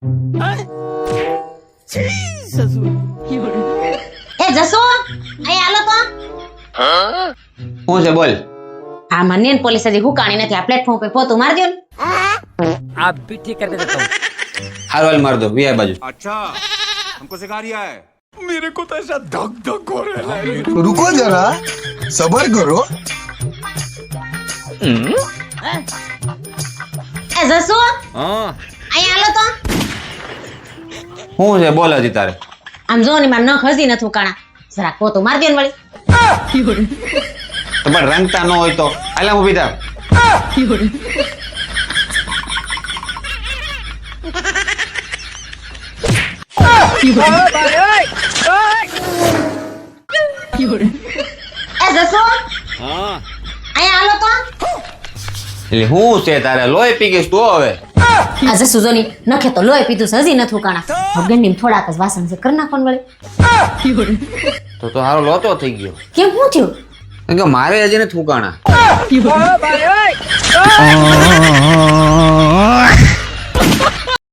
એ જસો અહીં હાલો તો શું છે બોલ? આ મને પોલીસ હજી હુકાણી નથી આ પ્લેટફોર્મ પર પોતું માર દો ને आप भी ठीक कर देता हूँ। હાલ હાલ માર દો વિયા બાજુ. अच्छा हमको सिखा रिया है रुको जरा सबर करो એ જસો હા અહીં હાલો તો શું છે બોલ હજી તારે? આમ જો ને માર નખ હજી નથી હુકાણા જરા પોતું માર દો ને વળી તો પણ રંગતા ન હોય તો આલા ઊભી થાવ. એ જસો હા અહીં હાલો તો એટલે શું છે તારે? લોહી પી ગઈશ તું હવે? આ જસુ જો ની નખે તો લોહી પીધું છે હજી નથી હુકાણા ગંડીમ થોડાક જ વાસણ છે કરી નાખો ને વળી તો હારો લોતો થઈ ગયો. કેમ શું થયું કેમ કે મારે હજી નથી થૂકાણા.